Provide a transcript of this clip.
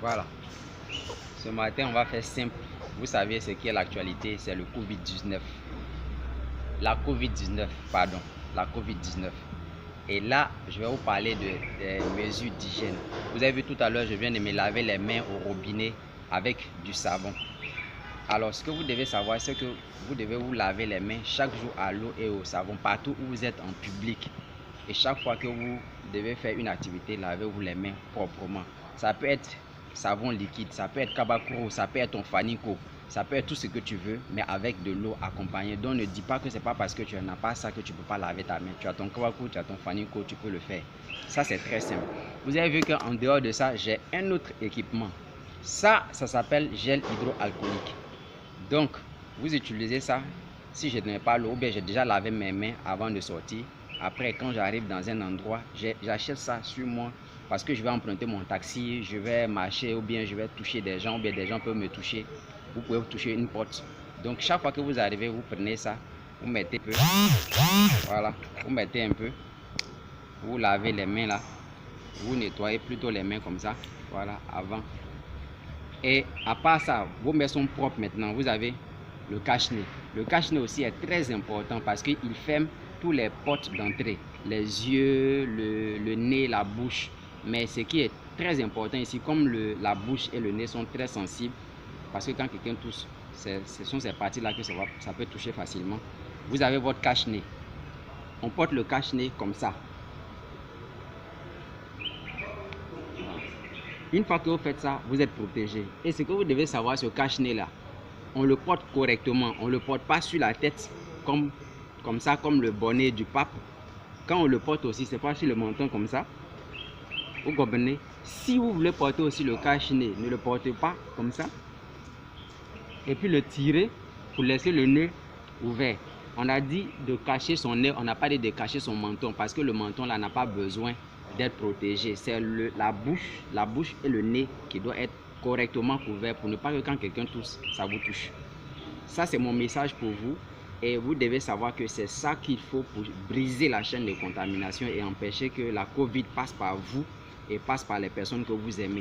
Voilà. Ce matin, on va faire simple. Vous savez ce qui est l'actualité, c'est le Covid-19. La Covid-19, pardon. La Covid-19. Et là, je vais vous parler des mesures d'hygiène. Vous avez vu tout à l'heure, je viens de me laver les mains au robinet avec du savon. Alors, ce que vous devez savoir, c'est que vous devez vous laver les mains chaque jour à l'eau et au savon, partout où vous êtes en public. Et chaque fois que vous devez faire une activité, lavez-vous les mains proprement. Ça peut être savon liquide, ça peut être Kabakuro, ça peut être ton Fanico, ça peut être tout ce que tu veux, mais avec de l'eau accompagnée. Donc ne dis pas que c'est pas parce que tu n'as pas ça que tu ne peux pas laver ta main. Tu as ton Kabakuro, tu as ton Fanico, tu peux le faire. Ça, c'est très simple. Vous avez vu qu'en dehors de ça, j'ai un autre équipement. Ça s'appelle gel hydroalcoolique. Donc, vous utilisez ça. Si je n'ai pas l'eau, bien j'ai déjà lavé mes mains avant de sortir. Après, quand j'arrive dans un endroit, j'achète ça sur moi parce que je vais emprunter mon taxi, je vais marcher ou bien je vais toucher des gens ou bien des gens peuvent me toucher. Vous pouvez toucher une porte. Donc, chaque fois que vous arrivez, vous prenez ça, vous mettez un peu. Voilà, vous mettez un peu. Vous lavez les mains là. Vous nettoyez plutôt les mains comme ça. Voilà, avant. Et à part ça, vos mains sont propres maintenant. Vous avez le cache-nez. Le cache-nez aussi est très important parce qu'il ferme tous les portes d'entrée. Les yeux, le nez, la bouche. Mais ce qui est très important ici, comme la bouche et le nez sont très sensibles, parce que quand quelqu'un touche, ce sont ces parties-là que ça peut toucher facilement. Vous avez votre cache-nez. On porte le cache-nez comme ça. Une fois que vous faites ça, vous êtes protégé. Et ce que vous devez savoir, ce cache-nez là, on le porte correctement. On ne le porte pas sur la tête comme ça, comme le bonnet du pape. Quand on le porte aussi, c'est pas sur le menton comme ça. Vous comprenez? Si vous voulez porter aussi le cache-nez, ne le portez pas comme ça. Et puis le tirer pour laisser le nez ouvert. On a dit de cacher son nez, on n'a pas dit de cacher son menton parce que le menton là n'a pas besoin d'être protégé. C'est la bouche et le nez qui doivent être correctement couverts pour ne pas que quand quelqu'un touche, ça vous touche. Ça, c'est mon message pour vous. Et vous devez savoir que c'est ça qu'il faut pour briser la chaîne de contamination et empêcher que la COVID passe par vous et passe par les personnes que vous aimez.